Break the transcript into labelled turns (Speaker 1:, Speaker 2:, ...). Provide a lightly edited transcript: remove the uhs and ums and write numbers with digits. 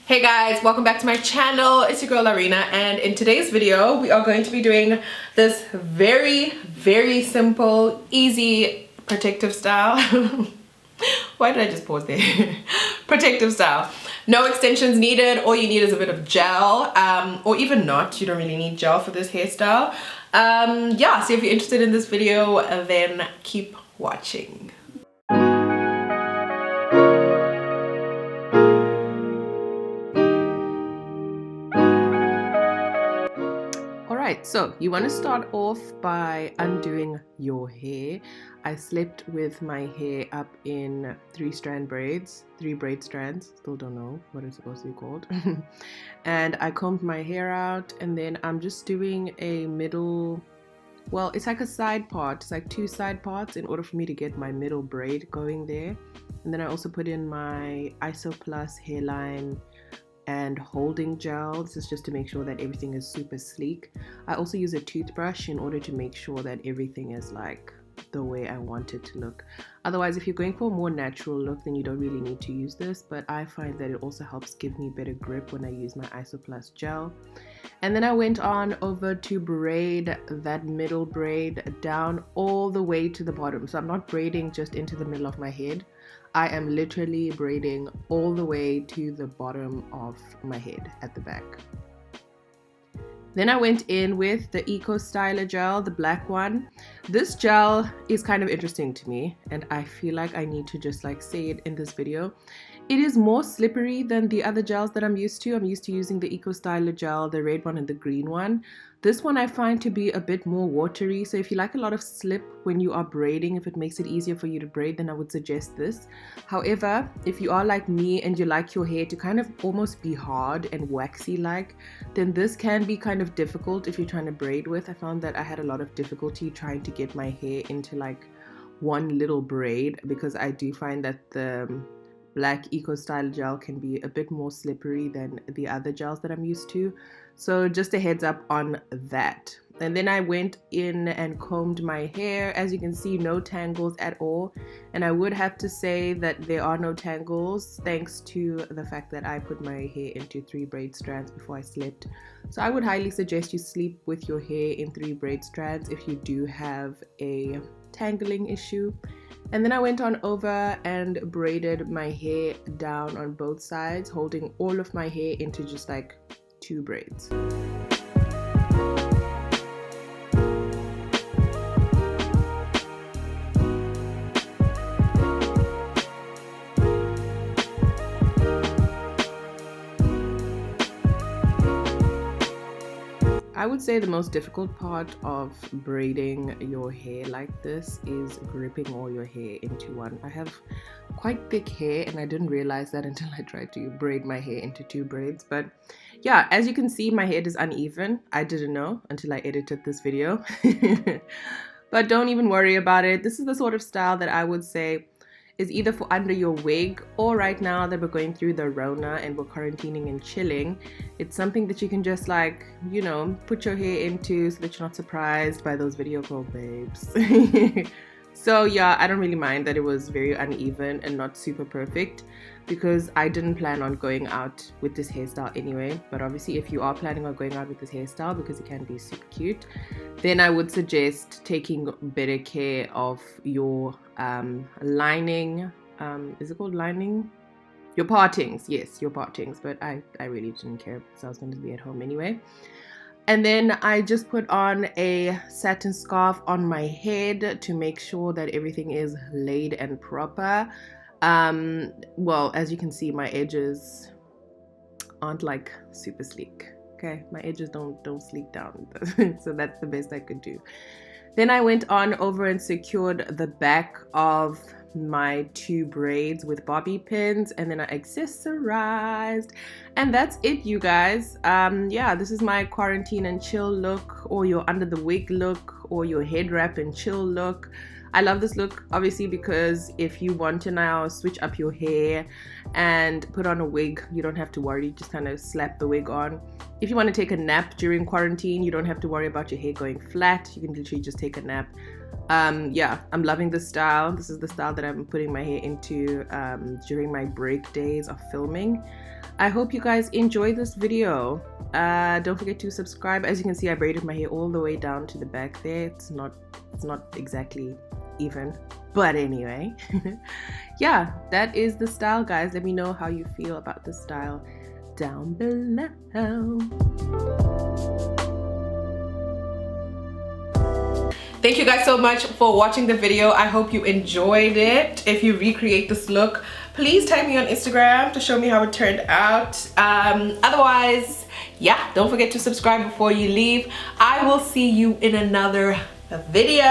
Speaker 1: Hey guys, welcome back to my channel. It's your girl Laurina, and in today's video we are going to be doing this very simple, easy protective style. Why did I just pause there? Protective style. No extensions needed. All you need is a bit of gel, or even not. You don't really need gel for this hairstyle. Yeah, so if you're interested in this video, then keep watching. Alright, so you want to start off by undoing your hair. I slept with my hair up in three braid strands, still don't know what it's supposed to be called. And I combed my hair out, and then I'm just doing a middle, well, it's like a side part, it's like two side parts in order for me to get my middle braid going there. And then I also put in my Iso Plus hairline and holding gel. This is just to make sure that everything is super sleek. I also use a toothbrush in order to make sure that everything is like the way I want it to look. Otherwise, if you're going for a more natural look, then you don't really need to use this, but I find that it also helps give me better grip when I use my Iso Plus gel. And then I went on over to braid that middle braid down all the way to the bottom. So I'm not braiding just into the middle of my head. I am literally braiding all the way to the bottom of my head at the back. Then I went in with the Eco Styler gel, the black one. This gel is kind of interesting to me, and I feel like I need to just like say it in this video. It is more slippery than the other gels that I'm used to. I'm used to using the Eco Styler gel, the red one and the green one. This one I find to be a bit more watery, so if you like a lot of slip when you are braiding, if it makes it easier for you to braid, then I would suggest this. However, if you are like me and you like your hair to kind of almost be hard and waxy like, then this can be kind of difficult if you're trying to braid with. I found that I had a lot of difficulty trying to get my hair into like one little braid, because I do find that the black Eco Style gel can be a bit more slippery than the other gels that I'm used to. So just a heads up on that. And then I went in and combed my hair. As you can see, no tangles at all. And I would have to say that there are no tangles thanks to the fact that I put my hair into three braid strands before I slept. So I would highly suggest you sleep with your hair in three braid strands if you do have a tangling issue. And then I went on over and braided my hair down on both sides, holding all of my hair into just like two braids. I would say the most difficult part of braiding your hair like this is gripping all your hair into one. I have quite thick hair, and I didn't realize that until I tried to braid my hair into two braids. But yeah, as you can see, my head is uneven. I didn't know until I edited this video. But don't even worry about it. This is the sort of style that I would say is either for under your wig, or right now that we're going through the Rona and we're quarantining and chilling, it's something that you can just like, you know, put your hair into so that you're not surprised by those video call babes. So yeah, I don't really mind that it was very uneven and not super perfect, because I didn't plan on going out with this hairstyle anyway. But obviously if you are planning on going out with this hairstyle, because it can be super cute, then I would suggest taking better care of your lining. Is it called lining? Your partings. Yes, your partings. But I really didn't care, because I was going to be at home anyway. And then I just put on a satin scarf on my head to make sure that everything is laid and proper. Well, as you can see, my edges aren't like super sleek. Okay, my edges don't sleek down. So that's the best I could do. Then I went on over and secured the back of my two braids with bobby pins, and then I accessorized, and that's it, you guys. Yeah, this is my quarantine and chill look, or your under the wig look, or your head wrap and chill look. I love this look obviously because if you want to now switch up your hair and put on a wig, you don't have to worry, just kind of slap the wig on. If you want to take a nap during quarantine, you don't have to worry about your hair going flat. You can literally just take a nap. Yeah, I'm loving this style. This is the style that I'm putting my hair into during my break days of filming. I hope you guys enjoy this video. Don't forget to subscribe. As you can see, I braided my hair all the way down to the back there. It's not exactly even, but anyway. Yeah, that is the style, guys. Let me know how you feel about the style down below. Thank you guys so much for watching the video. I hope you enjoyed it. If you recreate this look, please tag me on Instagram to show me how it turned out. Otherwise, yeah, don't forget to subscribe before you leave. I will see you in another video.